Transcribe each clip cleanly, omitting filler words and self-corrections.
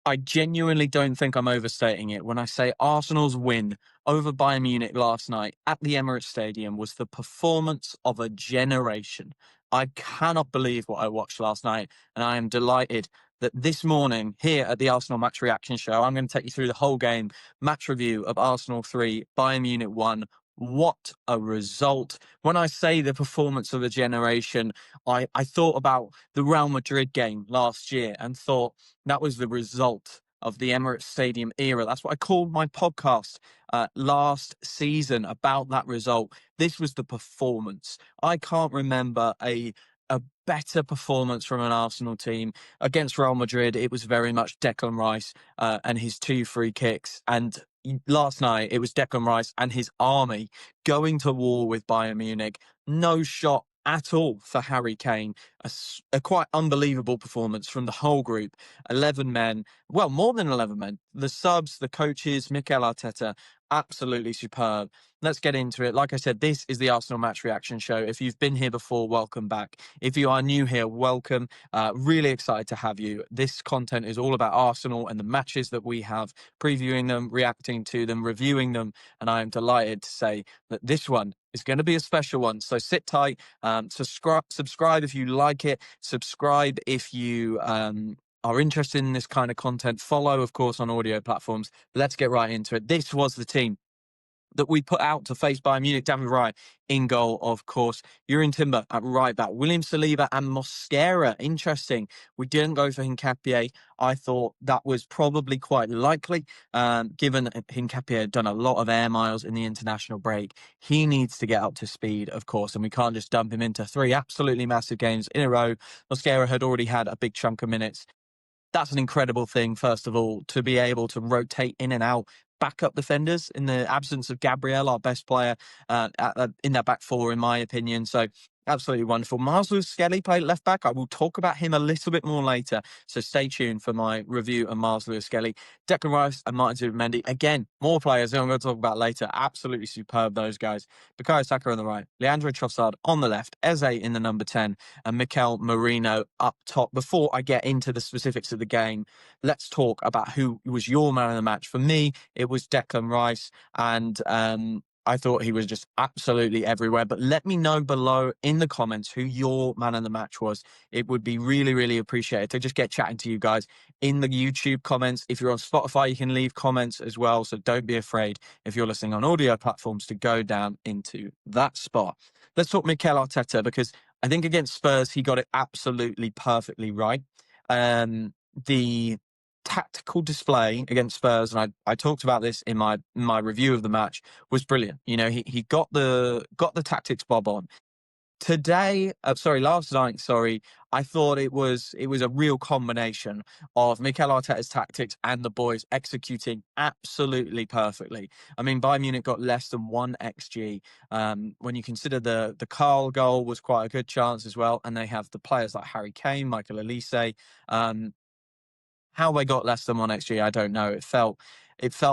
I genuinely don't think I'm overstating it when I say Arsenal's win over Bayern Munich last night at the Emirates Stadium was the performance of a generation. I cannot believe what I watched last night, and I am delighted that this morning here at the Arsenal Match Reaction Show, I'm going to take you through the whole game, match review of Arsenal 3, Bayern Munich 1. What a result. When I say the performance of a generation, I thought about the Real Madrid game last year and thought, that was the result of the Emirates Stadium era. That's what I called my podcast last season about that result. This was the performance. I can't remember a better performance from an Arsenal team against Real Madrid. It was very much Declan Rice and his 2 free kicks. And last night it was Declan Rice and his army going to war with Bayern Munich. No shot at all for Harry Kane. A quite unbelievable performance from the whole group. 11 men, well, more than 11 men. The subs, the coaches, Mikel Arteta, absolutely superb. Let's get into it. Like I said, this is the Arsenal Match Reaction Show. If you've been here before, welcome back. If you are new here, welcome. Really excited to have you. This content is all about Arsenal and the matches that we have, previewing them, reacting to them, reviewing them. And I am delighted to say that this one is going to be a special one. So sit tight, subscribe if you like it, subscribe if you are interested in this kind of content. Follow, of course, on audio platforms. Let's get right into it. This was the team that we put out to face Bayern Munich. David Raya in goal, of course. Jurien Timber at right back. William Saliba and Mosquera. Interesting. We didn't go for Hincapié. I thought that was probably quite likely, given that Hincapié had done a lot of air miles in the international break. He needs to get up to speed, of course, and we can't just dump him into 3 absolutely massive games in a row. Mosquera had already had a big chunk of minutes. That's an incredible thing, first of all, to be able to rotate in and out backup defenders in the absence of Gabriel, our best player in that back 4, in my opinion. So absolutely wonderful. Marcus Skelly played left back. I will talk about him a little bit more later. So stay tuned for my review of Marcus Skelly. Declan Rice and Martin Zubimendi. Again, more players that I'm going to talk about later. Absolutely superb, those guys. Bukayo Saka on the right. Leandro Trossard on the left. Eze in the number 10. And Mikel Merino up top. Before I get into the specifics of the game, let's talk about who was your man of the match. For me, it was Declan Rice. And I thought he was just absolutely everywhere. But let me know below in the comments who your man of the match was. It would be really, really appreciated to just get chatting to you guys in the YouTube comments. If you're on Spotify, you can leave comments as well. So don't be afraid, if you're listening on audio platforms, to go down into that spot. Let's talk Mikel Arteta, because I think against Spurs, he got it absolutely perfectly right. The tactical display against Spurs, and I talked about this in my review of the match, was brilliant. You know, he got the tactics bob on. Last night, I thought it was a real combination of Mikel Arteta's tactics and the boys executing absolutely perfectly. I mean, Bayern Munich got less than 1 XG. When you consider the Carl goal was quite a good chance as well, and they have the players like Harry Kane, Michael Olise. How they got less than 1 XG, I don't know. It felt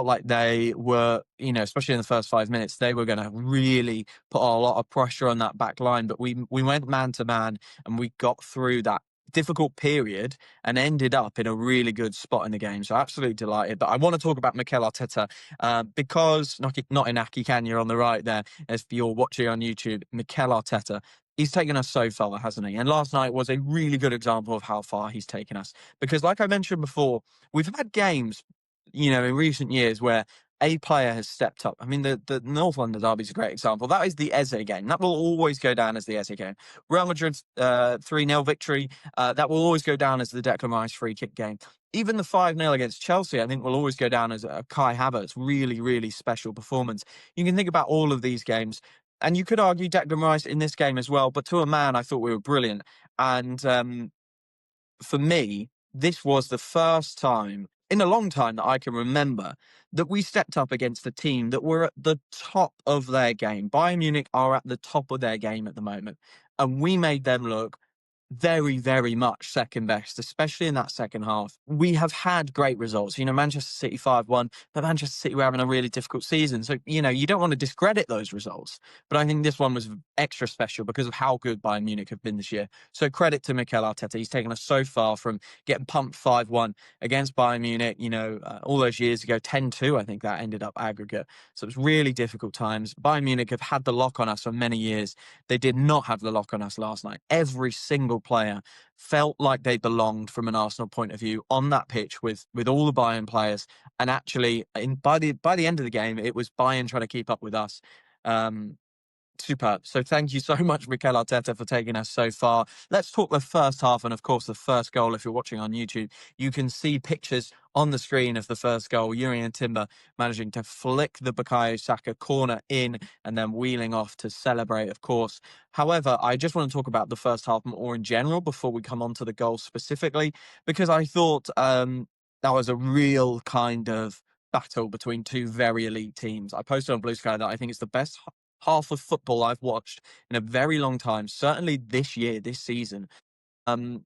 like they were, you know, especially in the first 5 minutes, they were going to really put a lot of pressure on that back line. But we went man to man and we got through that difficult period and ended up in a really good spot in the game. So absolutely delighted. But I want to talk about Mikel Arteta because not Inaki Kanya on the right there, as you're watching on YouTube, Mikel Arteta. He's taken us so far, hasn't he? And last night was a really good example of how far he's taken us. Because like I mentioned before, we've had games, you know, in recent years where a player has stepped up. I mean, the North London derby is a great example. That is the Eze game. That will always go down as the Eze game. Real Madrid's 3-0 victory, that will always go down as the Declan Rice free kick game. Even the 5-0 against Chelsea, I think, will always go down as a Kai Havertz really, really special performance. You can think about all of these games. And you could argue Declan Rice in this game as well, but to a man, I thought we were brilliant. And for me, this was the first time in a long time that I can remember that we stepped up against a team that were at the top of their game. Bayern Munich are at the top of their game at the moment, and we made them look very, very much second best, especially in that second half. We have had great results. Manchester City 5-1, but Manchester City were having a really difficult season. So, you don't want to discredit those results. But I think this one was extra special because of how good Bayern Munich have been this year. So credit to Mikel Arteta. He's taken us so far from getting pumped 5-1 against Bayern Munich, all those years ago, 10-2, I think that ended up aggregate. So it was really difficult times. Bayern Munich have had the lock on us for many years. They did not have the lock on us last night. Every single player felt like they belonged from an Arsenal point of view on that pitch with all the Bayern players. And actually, by the end of the game, it was Bayern trying to keep up with us. Um, Superb. So thank you so much, Mikel Arteta, for taking us so far. Let's talk the first half and, of course, the first goal. If you're watching on YouTube, you can see pictures on the screen of the first goal. Jurrien Timber managing to flick the Bukayo Saka corner in and then wheeling off to celebrate, of course. However, I just want to talk about the first half more in general before we come on to the goal specifically, because I thought that was a real kind of battle between two very elite teams. I posted on Blue Sky that I think it's the best half of football I've watched in a very long time, certainly this year, this season. Um,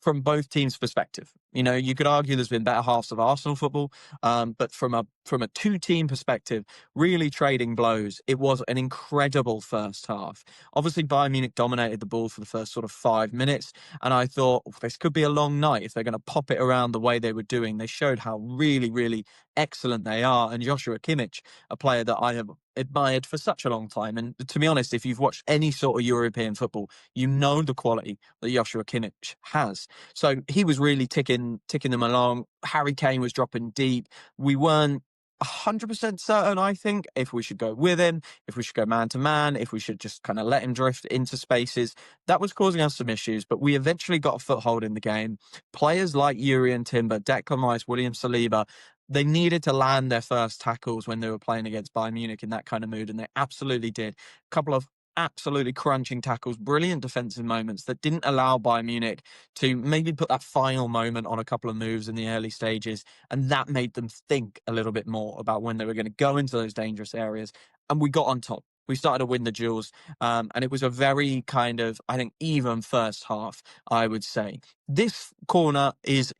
from both teams' perspective. You could argue there's been better halves of Arsenal football, but from a two-team perspective, really trading blows. It was an incredible first half. Obviously, Bayern Munich dominated the ball for the first sort of 5 minutes, and I thought this could be a long night if they're going to pop it around the way they were doing. They showed how really, really excellent they are, and Joshua Kimmich, a player that I have admired for such a long time. And to be honest, if you've watched any sort of European football, you know the quality that Joshua Kimmich has. So he was really ticking them along. Harry Kane was dropping deep. We weren't 100% certain, I think, if we should go with him, if we should go man to man, if we should just kind of let him drift into spaces. That was causing us some issues, but we eventually got a foothold in the game. Players like Jurrien Timber, Declan Rice, William Saliba, they needed to land their first tackles when they were playing against Bayern Munich in that kind of mood, and they absolutely did. A couple of absolutely crunching tackles, brilliant defensive moments that didn't allow Bayern Munich to maybe put that final moment on a couple of moves in the early stages. And that made them think a little bit more about when they were going to go into those dangerous areas. And we got on top. We started to win the duels. And it was a very kind of, I think, even first half, I would say. This corner is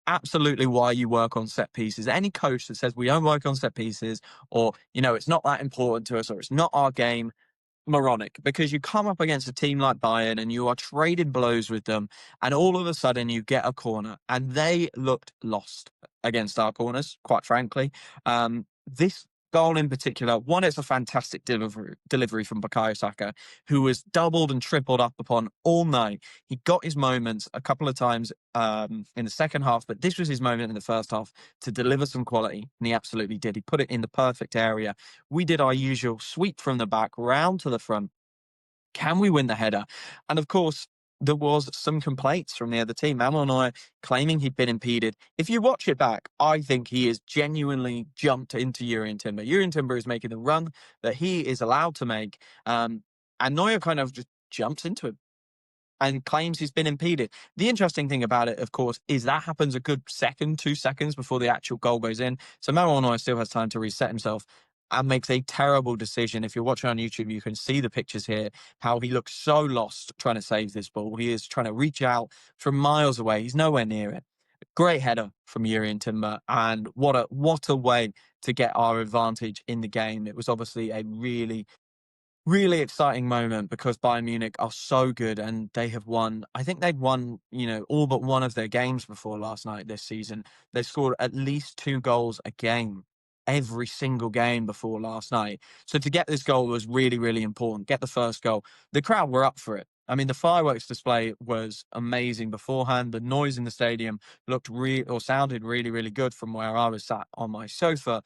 absolutely why you work on set pieces. Any coach that says we don't work on set pieces, or, it's not that important to us, or it's not our game, moronic, because you come up against a team like Bayern and you are trading blows with them, and all of a sudden you get a corner, and they looked lost against our corners, quite frankly. This goal in particular, one, it's a fantastic delivery from Bukayo Saka, who was doubled and tripled up upon all night. He got his moments a couple of times in the second half, but this was his moment in the first half to deliver some quality, and he absolutely did. He put it in the perfect area. We did our usual sweep from the back round to the front. Can we win the header? And of course, there was some complaints from the other team. Manuel Neuer claiming he'd been impeded. If you watch it back, I think he has genuinely jumped into Jurrien Timber. Jurrien Timber is making the run that he is allowed to make. And Neuer kind of just jumps into him and claims he's been impeded. The interesting thing about it, of course, is that happens a good 2 seconds before the actual goal goes in. So Manuel Neuer still has time to reset himself and makes a terrible decision. If you're watching on YouTube, you can see the pictures here, how he looks so lost trying to save this ball. He is trying to reach out from miles away. He's nowhere near it. Great header from Jurrien Timber, and what a way to get our advantage in the game. It was obviously a really, really exciting moment because Bayern Munich are so good, and they have won. I think they'd won, all but one of their games before last night this season. They've scored at least 2 goals a game every single game before last night. So to get this goal was really, really important. Get the first goal. The crowd were up for it. I mean, the fireworks display was amazing beforehand. The noise in the stadium sounded really, really good from where I was sat on my sofa.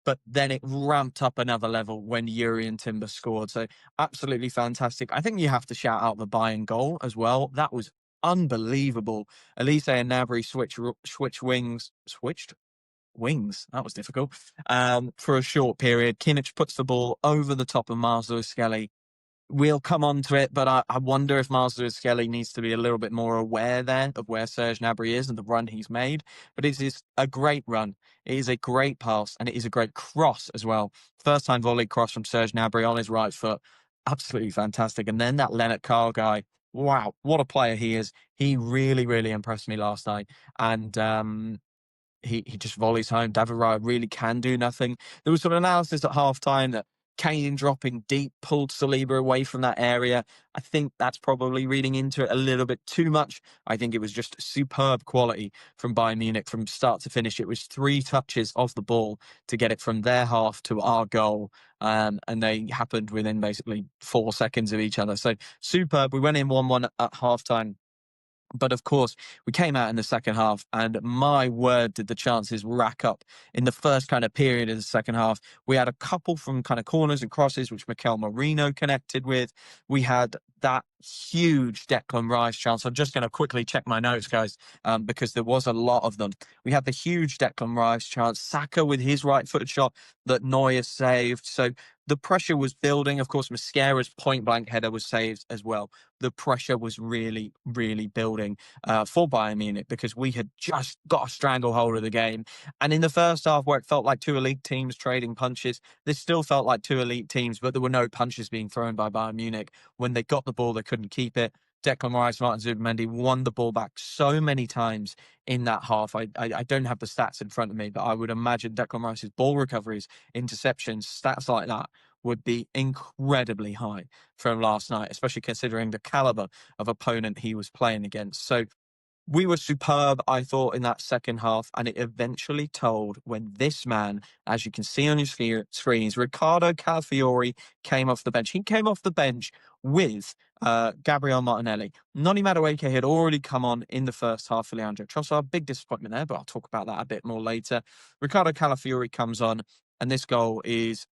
But then it ramped up another level when Jurrien Timber scored. So absolutely fantastic. I think you have to shout out the Bayern goal as well. That was unbelievable. Elise and Gnabry switched wings. That was difficult. For a short period. Kimmich puts the ball over the top of Miles Lewis-Skelly. We'll come on to it, but I wonder if Miles Lewis-Skelly needs to be a little bit more aware there of where Serge Gnabry is and the run he's made. But it is a great run. It is a great pass, and it is a great cross as well. First time volley cross from Serge Gnabry on his right foot. Absolutely fantastic. And then that Leonard Carl guy Wow, what a player he is. He really, really impressed me last night. And he just volleys home. David Raya really can do nothing. There was some analysis at halftime that Kane dropping deep pulled Saliba away from that area. I think that's probably reading into it a little bit too much. I think it was just superb quality from Bayern Munich from start to finish. It was 3 touches of the ball to get it from their half to our goal. And they happened within basically 4 seconds of each other. So superb. We went in 1-1 at halftime. But of course, we came out in the second half, and my word, did the chances rack up in the first kind of period of the second half. We had a couple from kind of corners and crosses, which Mikel Merino connected with. We had that huge Declan Rice chance. I'm just going to quickly check my notes, guys, because there was a lot of them. We had the huge Declan Rice chance, Saka with his right-footed shot that Neuer saved. So the pressure was building. Of course, Mascara's point-blank header was saved as well. The pressure was really, really building for Bayern Munich because we had just got a stranglehold of the game. And in the first half, where it felt like 2 elite teams trading punches, this still felt like 2 elite teams, but there were no punches being thrown by Bayern Munich. When they got the ball, they couldn't keep it. Declan Rice, Martin Zubimendi won the ball back so many times in that half. I don't have the stats in front of me, but I would imagine Declan Rice's ball recoveries, interceptions, stats like that would be incredibly high from last night, especially considering the caliber of opponent he was playing against. So we were superb, I thought, in that second half, and it eventually told when this man, as you can see on your screens, Riccardo Calafiori came off the bench. He came off the bench with Gabriel Martinelli. Noni Madueke had already come on in the first half for Leandro Trossard. Big disappointment there, but I'll talk about that a bit more later. Riccardo Calafiori comes on, and this goal is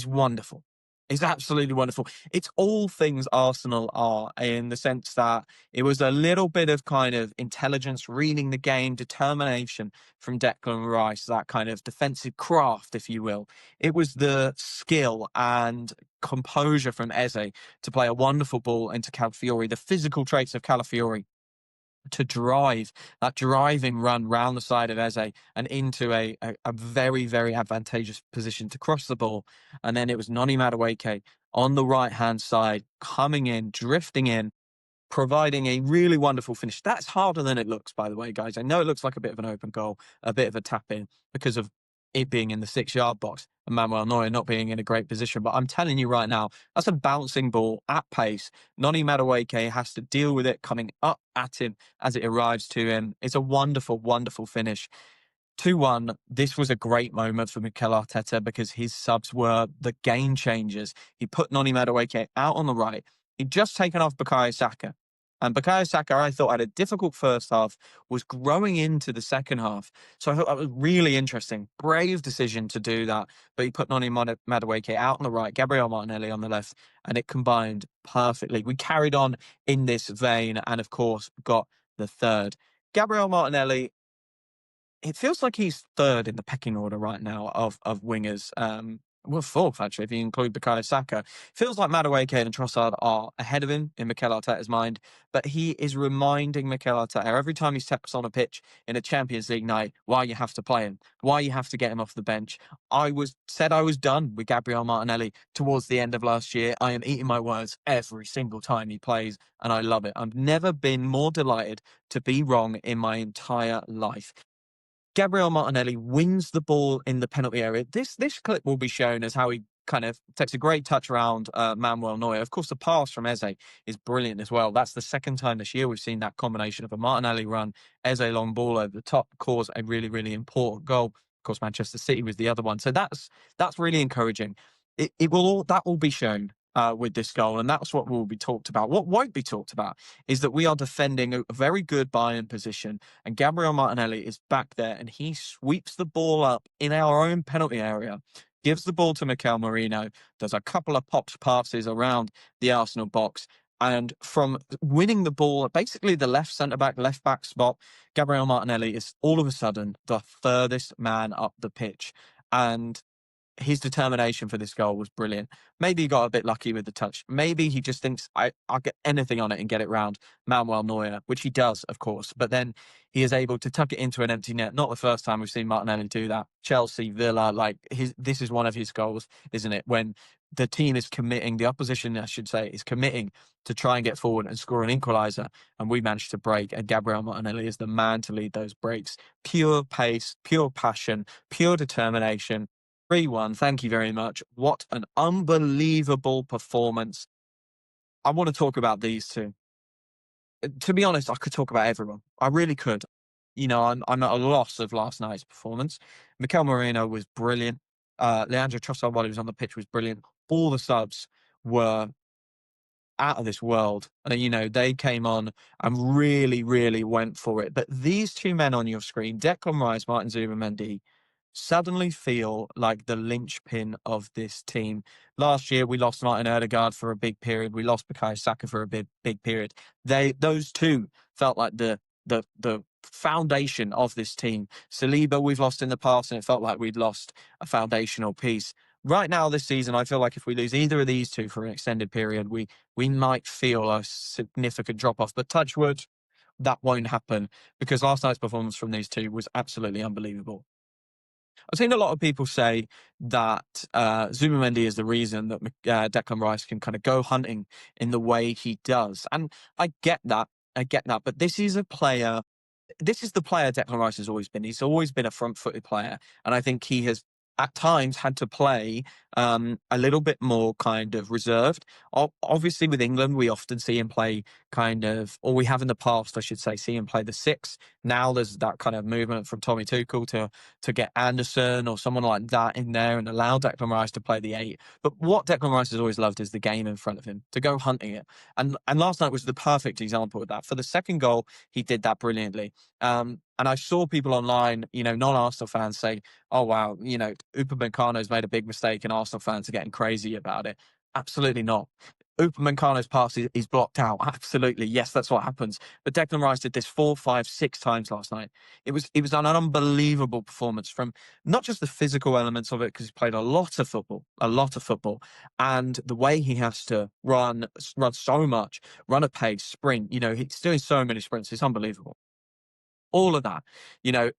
wonderful. It's absolutely wonderful. It's all things Arsenal are in the sense that it was a little bit of kind of intelligence, reading the game, determination from Declan Rice, that kind of defensive craft, if you will. It was the skill and composure from Eze to play a wonderful ball into Calafiori, the physical traits of Calafiori to drive that driving run round the side of Eze and into a very, very advantageous position to cross the ball. And then it was Noni Madueke on the right-hand side, coming in, drifting in, providing a really wonderful finish. That's harder than it looks, by the way, guys. I know it looks like a bit of an open goal, a bit of a tap in because of it being in the 6-yard box and Manuel Neuer not being in a great position. But I'm telling you right now, that's a bouncing ball at pace. Noni Madueke has to deal with it coming up at him as it arrives to him. It's a wonderful, wonderful finish. 2-1, this was a great moment for Mikel Arteta because his subs were the game changers. He put Noni Madueke out on the right. He'd just taken off Bukayo Saka. And Bukayo Saka, I thought, had a difficult first half, was growing into the second half. So I thought that was really interesting. Brave decision to do that. But he put Noni Madueke out on the right, Gabriel Martinelli on the left, and it combined perfectly. We carried on in this vein and, of course, got the third. Gabriel Martinelli, it feels like he's third in the pecking order right now of wingers. Well, fourth, actually, if you include Bukayo Saka. Feels like Madueke and Trossard are ahead of him in Mikel Arteta's mind, but he is reminding Mikel Arteta every time he steps on a pitch in a Champions League night why you have to play him, why you have to get him off the bench. I was done with Gabriel Martinelli towards the end of last year. I am eating my words every single time he plays, and I love it. I've never been more delighted to be wrong in my entire life. Gabriel Martinelli wins the ball in the penalty area. This clip will be shown as how he kind of takes a great touch around Manuel Neuer. Of course, the pass from Eze is brilliant as well. That's the second time this year we've seen that combination of a Martinelli run, Eze long ball over the top, cause a really, really important goal. Of course, Manchester City was the other one. So that's really encouraging. That will be shown with this goal, and that's what will be talked about. What won't be talked about is that we are defending a very good Bayern position, and Gabriel Martinelli is back there, and he sweeps the ball up in our own penalty area, gives the ball to Mikel Merino, does a couple of pops passes around the Arsenal box, and from winning the ball, basically the left centre-back, left-back spot, Gabriel Martinelli is all of a sudden the furthest man up the pitch. And his determination for this goal was brilliant. Maybe he got a bit lucky with the touch. Maybe he just thinks, I'll get anything on it and get it round Manuel Neuer, which he does, of course. But then he is able to tuck it into an empty net. Not the first time we've seen Martinelli do that. Chelsea, Villa, this is one of his goals, isn't it? When the team is committing, the opposition, I should say, is committing to try and get forward and score an equaliser. And we managed to break. And Gabriel Martinelli is the man to lead those breaks. Pure pace, pure passion, pure determination. 3-1. Thank you very much. What an unbelievable performance. I want to talk about these two. To be honest, I could talk about everyone. I really could. I'm at a loss of last night's performance. Mikel Merino was brilliant. Leandro Trossard, while he was on the pitch, was brilliant. All the subs were out of this world. And, they came on and really, really went for it. But these two men on your screen, Declan Rice, Martin Zubimendi, suddenly feel like the linchpin of this team. Last year, we lost Martin Odegaard for a big period. We lost Bukayo Saka for a big period. Those two felt like the foundation of this team. Saliba, we've lost in the past, and it felt like we'd lost a foundational piece. Right now, this season, I feel like if we lose either of these two for an extended period, we might feel a significant drop off. But touch wood, that won't happen, because last night's performance from these two was absolutely unbelievable. I've seen a lot of people say that Zubimendi is the reason that Declan Rice can kind of go hunting in the way he does. And I get that. But this is the player Declan Rice has always been. He's always been a front-footed player. And I think he has at times had to play a little bit more kind of reserved. Obviously, with England, we often see him play or we have in the past, I should say, see him play the 6. Now there's that kind of movement from Tommy Tuchel to get Anderson or someone like that in there and allow Declan Rice to play the 8. But what Declan Rice has always loved is the game in front of him, to go hunting it. And last night was the perfect example of that. For the second goal, he did that brilliantly. And I saw people online, non-Arsenal fans say, oh, wow, Upamecano's made a big mistake and Arsenal fans are getting crazy about it. Absolutely not. Upamecano's pass is blocked out. Absolutely. Yes, that's what happens. But Declan Rice did this 4, 5, 6 times last night. It was an unbelievable performance from not just the physical elements of it, because he's played a lot of football, and the way he has to run so much, run at pace, sprint. He's doing so many sprints. It's unbelievable. All of that,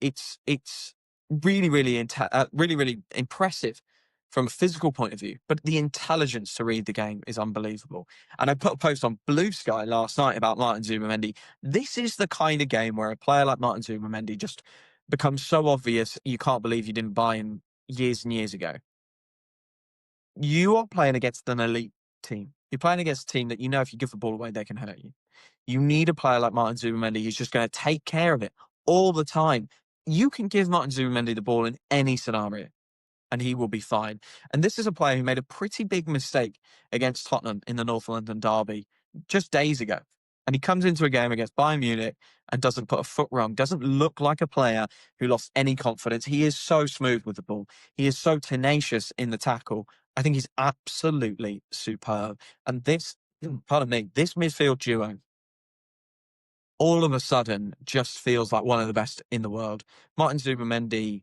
it's really, really, really, really impressive from a physical point of view, but the intelligence to read the game is unbelievable. And I put a post on Blue Sky last night about Martin Zubimendi. This is the kind of game where a player like Martin Zubimendi just becomes so obvious you can't believe you didn't buy him years and years ago. You are playing against an elite team. You're playing against a team that if you give the ball away, they can hurt you. You need a player like Martin Zubimendi who's just going to take care of it all the time. You can give Martin Zubimendi the ball in any scenario, and he will be fine. And this is a player who made a pretty big mistake against Tottenham in the North London derby just days ago. And he comes into a game against Bayern Munich and doesn't put a foot wrong, doesn't look like a player who lost any confidence. He is so smooth with the ball. He is so tenacious in the tackle. I think he's absolutely superb. And this midfield duo, all of a sudden, just feels like one of the best in the world. Martin Zubimendi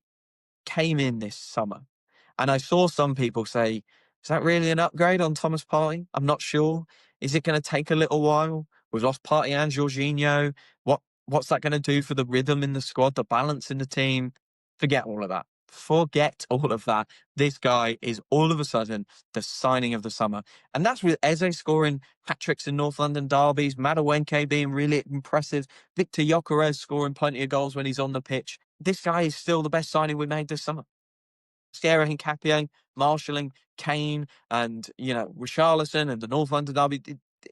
came in this summer, and I saw some people say, is that really an upgrade on Thomas Partey? I'm not sure. Is it going to take a little while? We've lost Partey and Jorginho. What's that going to do for the rhythm in the squad, the balance in the team? Forget all of that. This guy is all of a sudden the signing of the summer. And that's with Eze scoring hat-tricks in North London derbies, Madueke being really impressive, Victor Gyökeres scoring plenty of goals when he's on the pitch. This guy is still the best signing we made this summer. Sierra Hincapié, marshalling Kane and, Richarlison and the North London derby.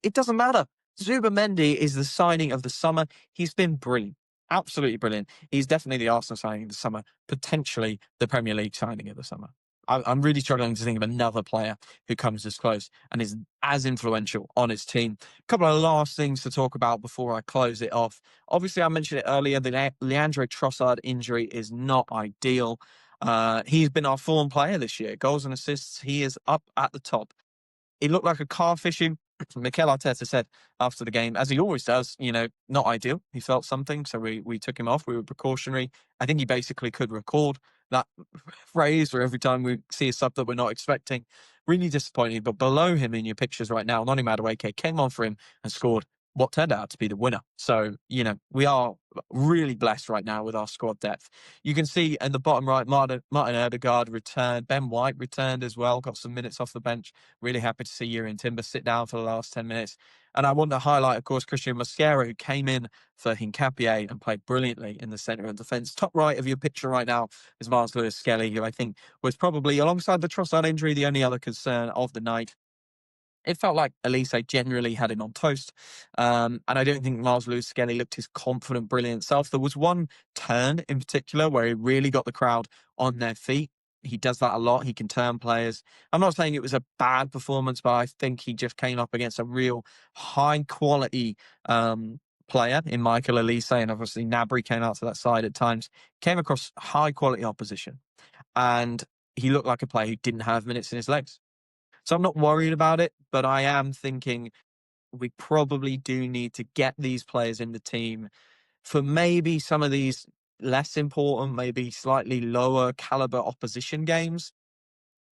It doesn't matter. Zubimendi is the signing of the summer. He's been brilliant. Absolutely brilliant. He's definitely the Arsenal signing of the summer, potentially the Premier League signing of the summer. I'm really struggling to think of another player who comes this close and is as influential on his team. A couple of last things to talk about before I close it off. Obviously, I mentioned it earlier, the Leandro Trossard injury is not ideal. He's been our form player this year. Goals and assists, he is up at the top. It looked like a calf issue. Mikel Arteta said after the game, as he always does, not ideal. He felt something, so we took him off. We were precautionary. I think he basically could record that phrase for every time we see a sub that we're not expecting. Really disappointing. But below him in your pictures right now, Noni Madueke came on for him and scored what turned out to be the winner. So, we are really blessed right now with our squad depth. You can see in the bottom right, Martin Odegaard returned. Ben White returned as well, got some minutes off the bench. Really happy to see Jurrien Timber sit down for the last 10 minutes. And I want to highlight, of course, Christian Mosquera, who came in for Hincapié and played brilliantly in the centre of defence. Top right of your picture right now is Mars Lewis Skelly, who I think was probably, alongside the Trossard injury, the only other concern of the night. It felt like Elise generally had him on toast. And I don't think Miles Lewis Skelly looked his confident, brilliant self. There was one turn in particular where he really got the crowd on their feet. He does that a lot. He can turn players. I'm not saying it was a bad performance, but I think he just came up against a real high quality player in Michael Elise. And obviously Nabry came out to that side at times, came across high quality opposition. And he looked like a player who didn't have minutes in his legs. So I'm not worried about it, but I am thinking we probably do need to get these players in the team for maybe some of these less important, maybe slightly lower caliber opposition games.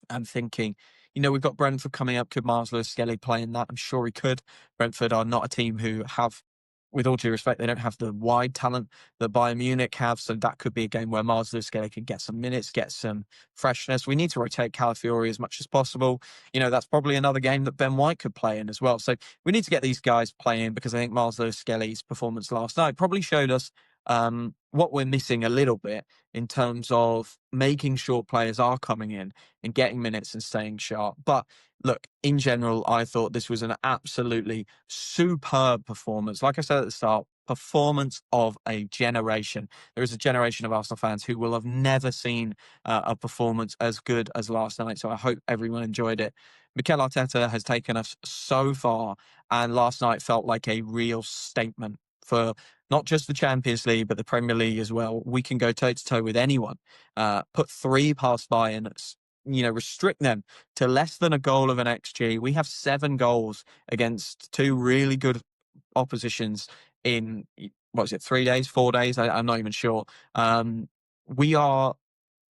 I'm thinking, we've got Brentford coming up. Could Mars Lewis Skelly play in that? I'm sure he could. Brentford are not a team who have, with all due respect, they don't have the wide talent that Bayern Munich have. So that could be a game where Mars Lewis Skelly can get some minutes, get some freshness. We need to rotate Calafiori as much as possible. That's probably another game that Ben White could play in as well. So we need to get these guys playing, because I think Mars Lewis Skelly's performance last night probably showed us what we're missing a little bit in terms of making sure players are coming in and getting minutes and staying sharp. But look, in general, I thought this was an absolutely superb performance. Like I said at the start, performance of a generation. There is a generation of Arsenal fans who will have never seen a performance as good as last night. So I hope everyone enjoyed it. Mikel Arteta has taken us so far, and last night felt like a real statement for not just the Champions League, but the Premier League as well. We can go toe to toe with anyone. Put 3 past Bayern, restrict them to less than a goal of an XG. We have 7 goals against 2 really good oppositions in, what was it, 3 days, 4 days? I'm not even sure. We are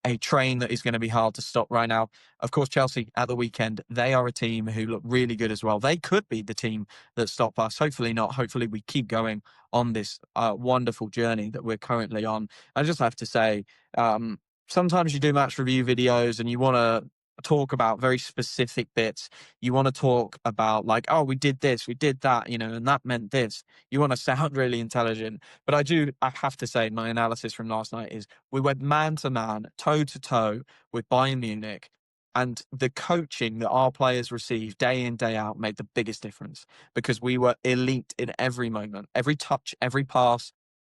a train that is going to be hard to stop right now. Of course, Chelsea at the weekend, they are a team who look really good as well. They could be the team that stop us. Hopefully not. Hopefully we keep going on this wonderful journey that we're currently on. I just have to say, sometimes you do match review videos and you want to talk about very specific bits. You want to talk about like, oh, we did this, we did that, and that meant this. You want to sound really intelligent. But I have to say, my analysis from last night is we went man to man, toe to toe with Bayern Munich. And the coaching that our players received day in, day out made the biggest difference, because we were elite in every moment, every touch, every pass,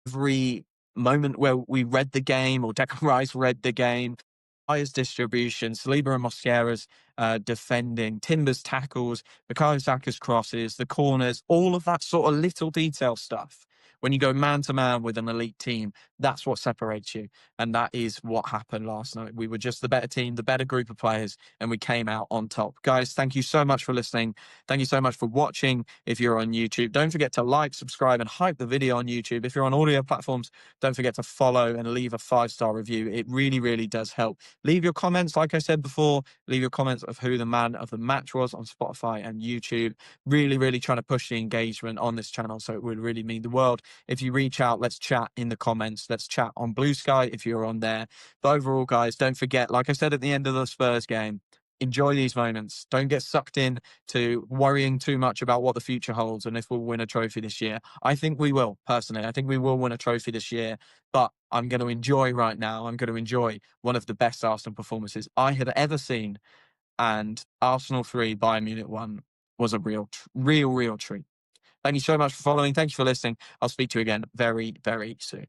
every moment where we read the game or Declan Rice read the game. Highest distribution, Saliba and Mosquera's defending, Timber's tackles, Bukayo Saka's crosses, the corners, all of that sort of little detail stuff. When you go man to man with an elite team, that's what separates you. And that is what happened last night. We were just the better team, the better group of players, and we came out on top. Guys, thank you so much for listening. Thank you so much for watching. If you're on YouTube, don't forget to like, subscribe, and hype the video on YouTube. If you're on audio platforms, don't forget to follow and leave a 5-star review. It really, really does help. Leave your comments, like I said before, leave your comments of who the man of the match was on Spotify and YouTube. Really, really trying to push the engagement on this channel, so it would really mean the world if you reach out. Let's chat in the comments. Let's chat on Blue Sky if you're on there. But overall, guys, don't forget, like I said at the end of the Spurs game, enjoy these moments. Don't get sucked in to worrying too much about what the future holds and if we'll win a trophy this year. I think we will, personally. I think we will win a trophy this year, but I'm going to enjoy right now. I'm going to enjoy one of the best Arsenal performances I have ever seen. And Arsenal 3, Bayern Munich 1 was a real treat. Thank you so much for following. Thank you for listening. I'll speak to you again very, very soon.